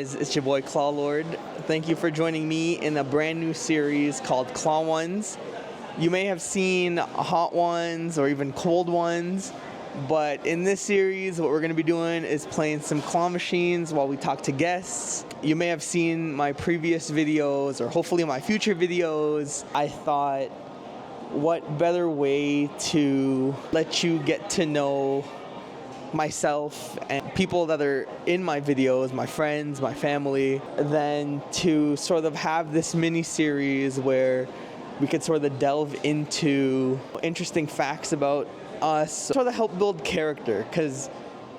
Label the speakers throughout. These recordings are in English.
Speaker 1: guys, it's your boy ClawLord. Thank you for joining me in a brand new series called Claw Ones. You may have seen hot ones or even cold ones, but in this series what we're going to be doing is playing some claw machines while we talk to guests. You may have seen my previous videos or hopefully my future videos. I thought, what better way to let you get to know myself and people that are in my videos, my friends, my family, than to sort of have this mini series where we could sort of delve into interesting facts about us, sort of help build character. Because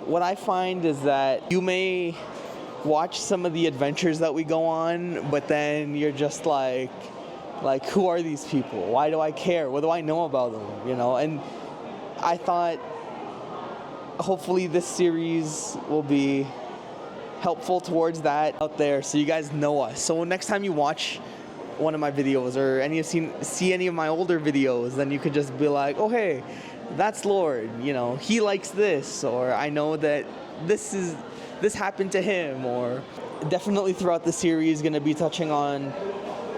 Speaker 1: what I find is that you may watch some of the adventures that we go on, but then you're just like who are these people? Why do I care? What do I know about them? You know, and I thought hopefully this series will be helpful towards that out there, so you guys know us. So next time you watch one of my videos or see any of my older videos, then you could just be like, oh hey, that's Lord, you know, he likes this, or I know that this happened to him. Or definitely throughout the series going to be touching on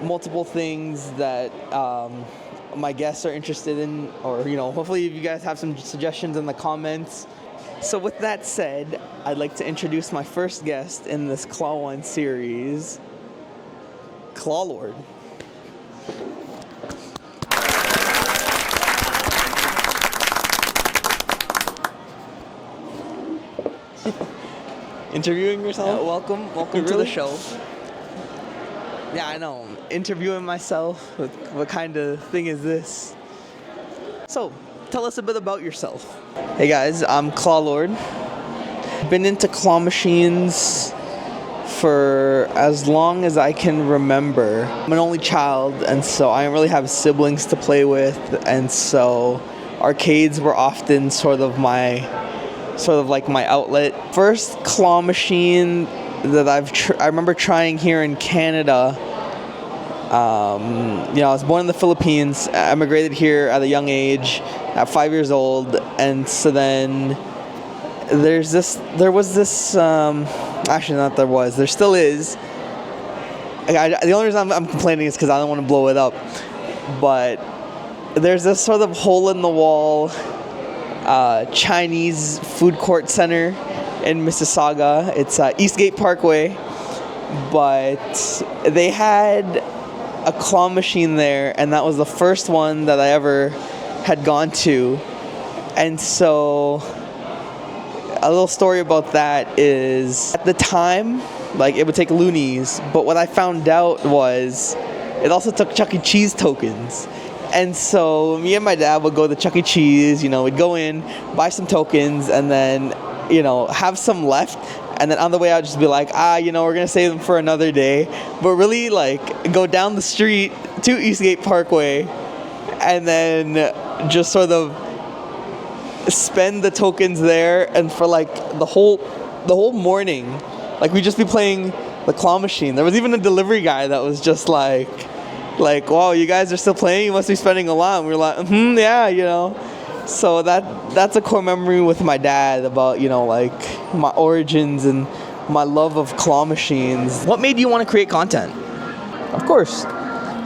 Speaker 1: multiple things that my guests are interested in, or, you know, hopefully if you guys have some suggestions in the comments. So with that said, I'd like to introduce my first guest in this Claw One series, ClawLord. Interviewing yourself? Yeah, welcome to the show. Yeah, I know. Interviewing myself. What kind of thing is this? So, tell us a bit about yourself. Hey guys, I'm ClawLord. Been into claw machines for as long as I can remember. I'm an only child, and so I don't really have siblings to play with, and so arcades were often sort of like my outlet. First claw machine that I remember trying here in Canada. You know, I was born in the Philippines. I immigrated here at a young age, at 5 years old, and so then there still is. The only reason I'm complaining is because I don't want to blow it up, but there's this sort of hole in the wall Chinese food court center in Mississauga. It's Eastgate Parkway, but they had a claw machine there, and that was the first one that I ever had gone to. And so a little story about that is, at the time, like, it would take loonies, but what I found out was it also took Chuck E. Cheese tokens. And so me and my dad would go to Chuck E. Cheese, you know, we'd go in, buy some tokens, and then, you know, have some left. And then on the way I'd just be like, you know, we're going to save them for another day. But really, like, go down the street to Eastgate Parkway and then just sort of spend the tokens there. And for, like, the whole morning, like, we'd just be playing the claw machine. There was even a delivery guy that was just like, wow, you guys are still playing? You must be spending a lot. And we were like, yeah, you know. So that's a core memory with my dad about, you know, like, my origins and my love of claw machines. What made you want to create content? Of course.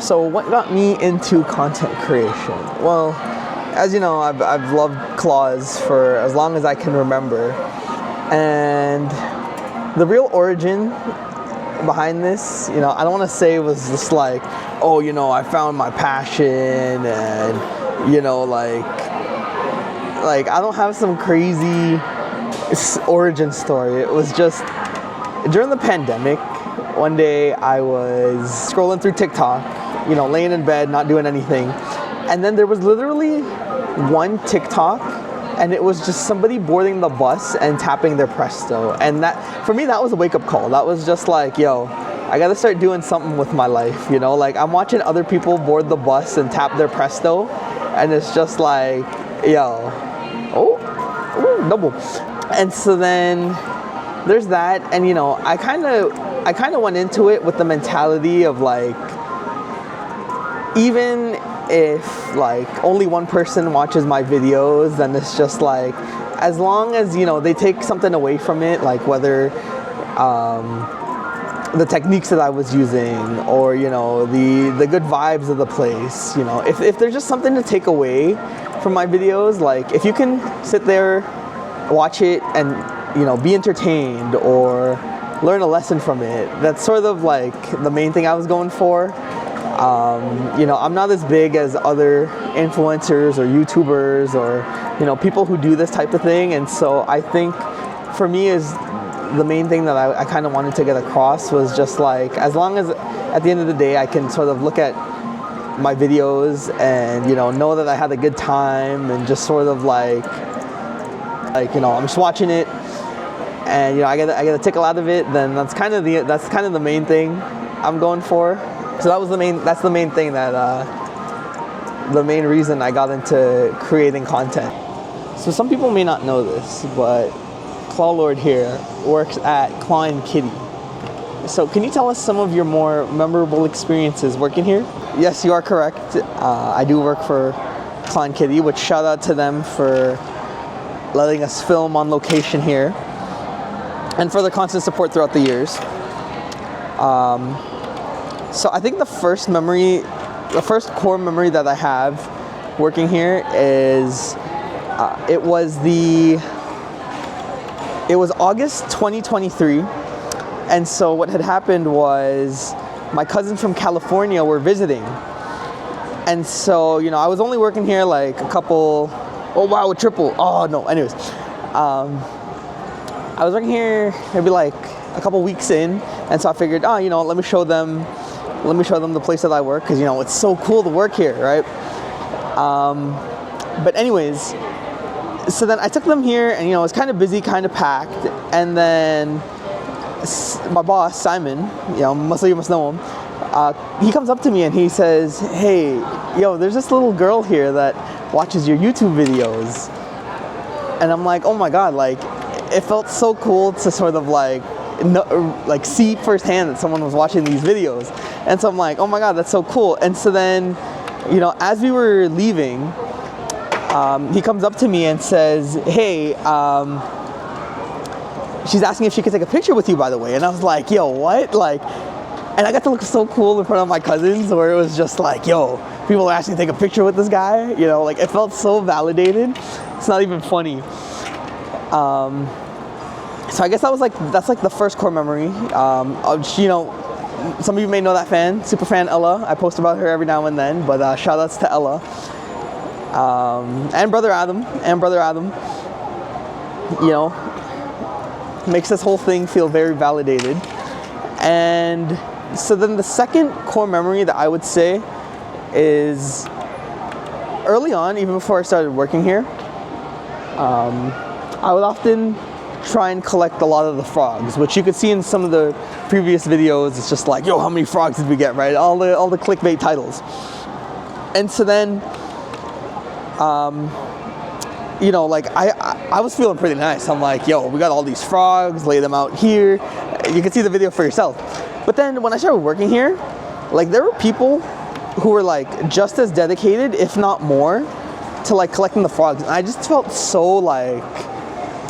Speaker 1: So what got me into content creation? Well, as you know, I've loved claws for as long as I can remember. And the real origin behind this, you know, I don't want to say it was just like, oh, you know, I found my passion and, you know, like I don't have some crazy origin story. It was just during the pandemic, one day I was scrolling through TikTok, you know, laying in bed, not doing anything. And then there was literally one TikTok, and it was just somebody boarding the bus and tapping their Presto. And that, for me, that was a wake-up call. That was just like, yo, I gotta start doing something with my life, you know? Like, I'm watching other people board the bus and tap their Presto, and it's just like, yo, oh, double. And so then there's that, and, you know, I kind of went into it with the mentality of, like, even if, like, only one person watches my videos, then it's just like, as long as, you know, they take something away from it, like whether the techniques that I was using, or you know, the good vibes of the place. You know, if there's just something to take away from my videos, like if you can sit there, watch it, and you know, be entertained or learn a lesson from it, that's sort of like the main thing I was going for. You know, I'm not as big as other influencers or YouTubers or, you know, people who do this type of thing. And so I think for me is the main thing that I kind of wanted to get across was just like, as long as at the end of the day I can sort of look at my videos and, you know that I had a good time and just sort of like, you know, I'm just watching it and, you know, I get a tickle out of it, then that's kind of the main thing I'm going for. So that's the main thing that, the main reason I got into creating content. So some people may not know this, but ClawLord here works at Claw & Kitty. So can you tell us some of your more memorable experiences working here? Yes, you are correct. I do work for Claw & Kitty, which shout out to them for letting us film on location here and for their constant support throughout the years. So I think the first core memory that I have working here is it was August 2023, and so what had happened was my cousins from California were visiting, and so, you know, I was only working here like a couple, oh wow, a triple, oh no, anyways, I was working here maybe like a couple weeks in, and so I figured, oh, you know, let me show them the place that I work, because, you know, it's so cool to work here, right? But anyways, so then I took them here, and, you know, it was kind of busy, kind of packed, and then my boss, Simon, you know, you must know him, he comes up to me and he says, hey, yo, there's this little girl here that watches your YouTube videos. And I'm like, oh my God, like, it felt so cool to sort of like see firsthand that someone was watching these videos. And so I'm like, oh my God, that's so cool. And so then, you know, as we were leaving, he comes up to me and says, hey, she's asking if she could take a picture with you, by the way. And I was like, yo, what? Like, and I got to look so cool in front of my cousins, where it was just like, yo, people are asking to take a picture with this guy. You know, like, it felt so validated. It's not even funny. So I guess that's like the first core memory. You know, some of you may know that super fan Ella. I post about her every now and then, but shout outs to Ella. And brother Adam, you know, makes this whole thing feel very validated. And so then the second core memory that I would say is early on, even before I started working here, I would often try and collect a lot of the frogs, which you could see in some of the previous videos. It's just like, yo, how many frogs did we get, right? All the clickbait titles. And so then, you know, like I was feeling pretty nice. I'm like, yo, we got all these frogs, lay them out here. You can see the video for yourself. But then when I started working here, like, there were people who were like just as dedicated, if not more, to like collecting the frogs. And I just felt so like,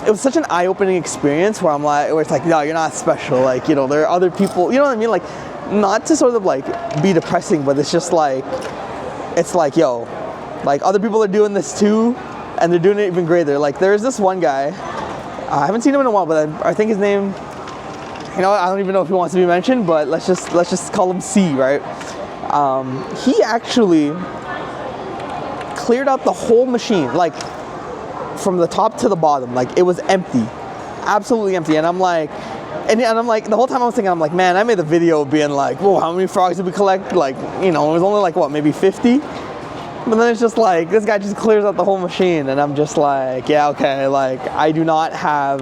Speaker 1: it was such an eye-opening experience where it's like, no, you're not special. Like, you know, there are other people, you know what I mean? Like, not to sort of like be depressing, but it's just like, it's like, yo, like, other people are doing this too, and they're doing it even greater. Like, there's this one guy, I haven't seen him in a while, but I think his name, you know, I don't even know if he wants to be mentioned, but let's just call him C, right? He actually cleared out the whole machine, like, from the top to the bottom. Like, it was empty, absolutely empty. And I'm like, the whole time I was thinking, I'm like, man, I made a video being like, whoa, how many frogs did we collect? Like, you know, it was only like, what, maybe 50? But then it's just like, this guy just clears out the whole machine, and I'm just like, yeah, okay, like, I do not have,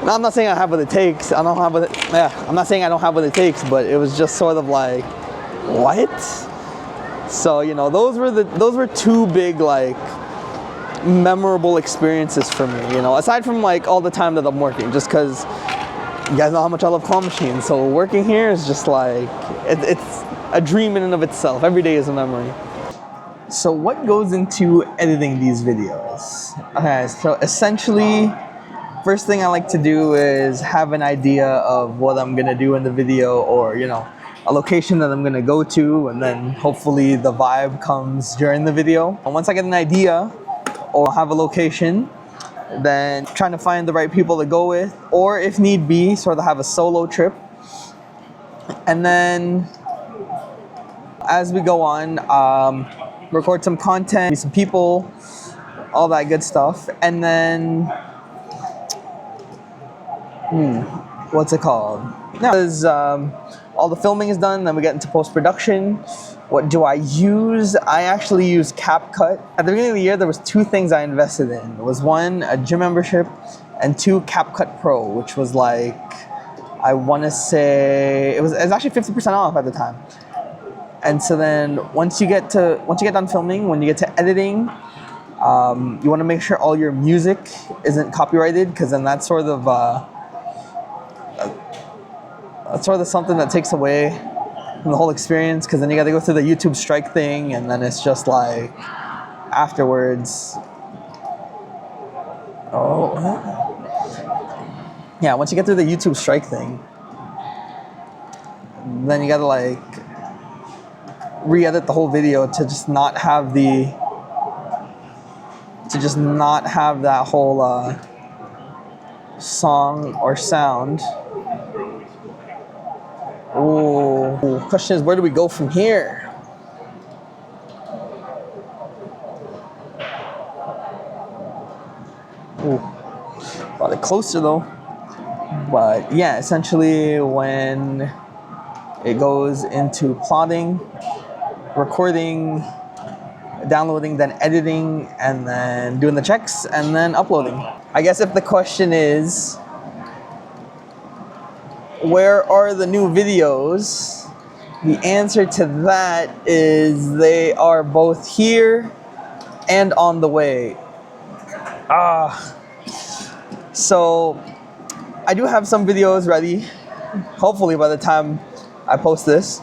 Speaker 1: I'm not saying I have what it takes, I'm not saying I don't have what it takes, but it was just sort of like, what? So, you know, those were two big, like, memorable experiences for me, you know, aside from like all the time that I'm working, just because you guys know how much I love claw machines. So working here is just like, it's a dream in and of itself. Every day is a memory. So what goes into editing these videos? Okay, so essentially, first thing I like to do is have an idea of what I'm gonna do in the video, or a location that I'm gonna go to, and then hopefully the vibe comes during the video. And once I get an idea or have a location, then trying to find the right people to go with, or if need be, sort of have a solo trip. And then as we go on, record some content, meet some people, all that good stuff. And then, what's it called? Now, as all the filming is done, then we get into post-production. What do I use? I actually use CapCut. At the beginning of the year, there was 2 things I invested in. It was 1, a gym membership, and 2, CapCut Pro, which was like, I want to say, it was actually 50% off at the time. And so then once you get done filming, when you get to editing, you want to make sure all your music isn't copyrighted, because then that's sort of something that takes away from the whole experience, because then you got to go through the YouTube strike thing, and then it's just like afterwards. Yeah, once you get through the YouTube strike thing, then you got to like re-edit the whole video to just not have that whole song or sound. Ooh, question is, where do we go from here? Ooh, a lot closer though. But yeah, essentially when it goes into plotting, recording, downloading, then editing, and then doing the checks, and then uploading. I guess if the question is, where are the new videos? The answer to that is they are both here and on the way. So I do have some videos ready, hopefully by the time I post this.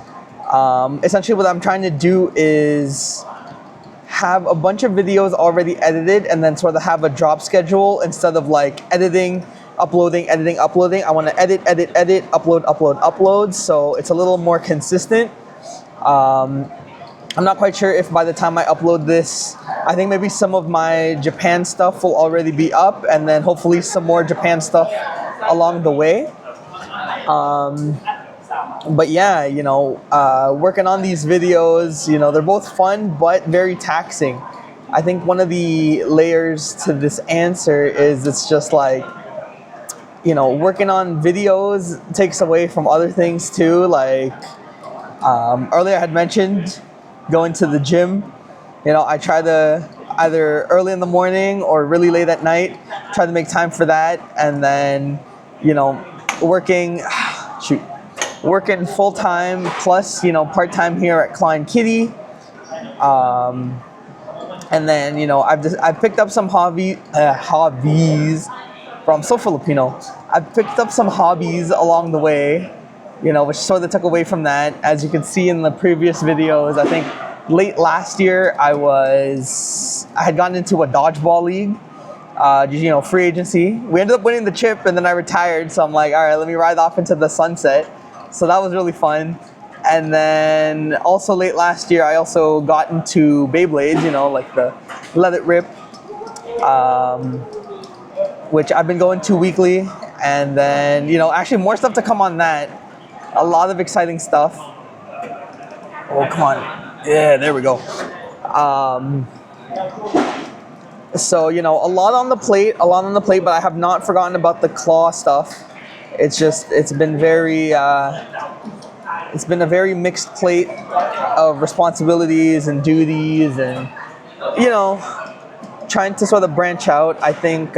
Speaker 1: Essentially what I'm trying to do is have a bunch of videos already edited, and then sort of have a drop schedule instead of like editing, uploading, editing, uploading. I want to edit, upload, upload. So it's a little more consistent. I'm not quite sure if by the time I upload this, I think maybe some of my Japan stuff will already be up, and then hopefully some more Japan stuff along the way. But yeah, working on these videos, they're both fun but very taxing. I think one of the layers to this answer is it's just like, working on videos takes away from other things too. Like earlier I had mentioned going to the gym. I try to either early in the morning or really late at night, try to make time for that. And then, working full-time plus, part-time here at Claw and Kitty. And then, I've picked up some hobbies. Bro, I'm so Filipino. I've picked up some hobbies along the way, which sort of took away from that. As you can see in the previous videos, I think late last year I had gotten into a dodgeball league, free agency. We ended up winning the chip, and then I retired. So I'm like, all right, let me ride off into the sunset. So that was really fun. And then also late last year, I also got into Beyblades, like the Let It Rip, which I've been going to weekly. And then, actually more stuff to come on that. A lot of exciting stuff. Oh, come on. Yeah, there we go. So, a lot on the plate, but I have not forgotten about the Claw stuff. It's been a very mixed plate of responsibilities and duties, and, trying to sort of branch out. I think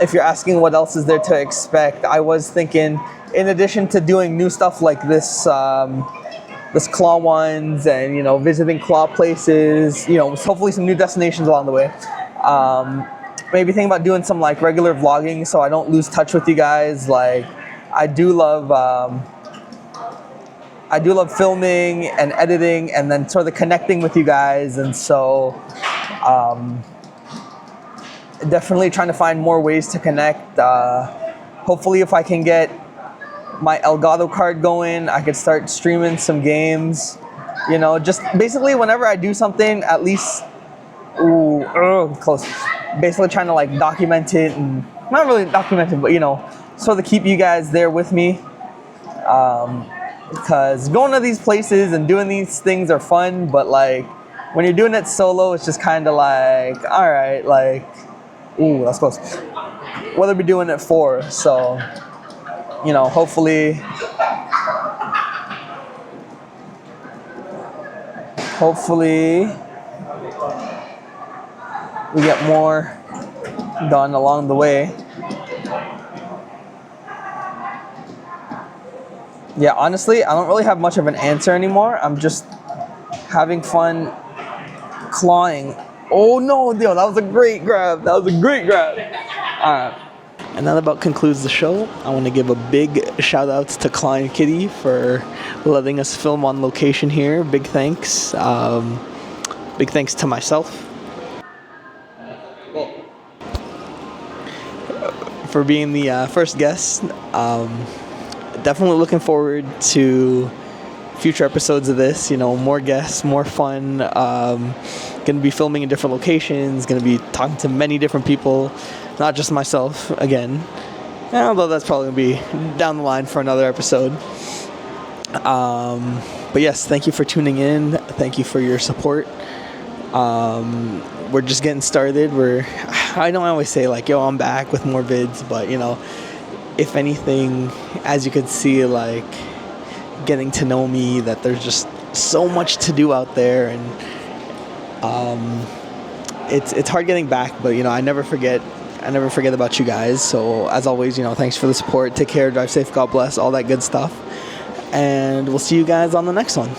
Speaker 1: if you're asking what else is there to expect, I was thinking, in addition to doing new stuff like this Claw ones, and visiting Claw places, hopefully some new destinations along the way. Maybe think about doing some like regular vlogging, so I don't lose touch with you guys. Like, I do love filming and editing, and then sort of connecting with you guys. And so definitely trying to find more ways to connect. Hopefully, if I can get my Elgato card going, I could start streaming some games. You know, just basically whenever I do something, at least, close. Basically trying to like document it, and not really document it, but you know, sort of keep you guys there with me. Because going to these places and doing these things are fun, but like when you're doing it solo, it's just kind of like, all right, like, that's close. What are we doing it for? So, you know, hopefully we get more done along the way. Yeah, honestly, I don't really have much of an answer anymore. I'm just having fun clawing. Oh no, yo, that was a great grab. All right. And that about concludes the show. I want to give a big shout out to Klein Kitty for letting us film on location here. Big thanks. Big thanks to myself for being the first guest. Definitely looking forward to future episodes of this. You know, more guests, more fun. Going to be filming in different locations. Going to be talking to many different people, not just myself again. Although that's probably going to be down the line for another episode. But yes, thank you for tuning in. Thank you for your support. We're just getting started. I know I always say like, yo, I'm back with more vids, but you know, if anything, as you could see, like getting to know me, that there's just so much to do out there, and it's hard getting back, but you know, I never forget about you guys. So as always, you know, thanks for the support. Take care, drive safe, God bless, all that good stuff, and we'll see you guys on the next one.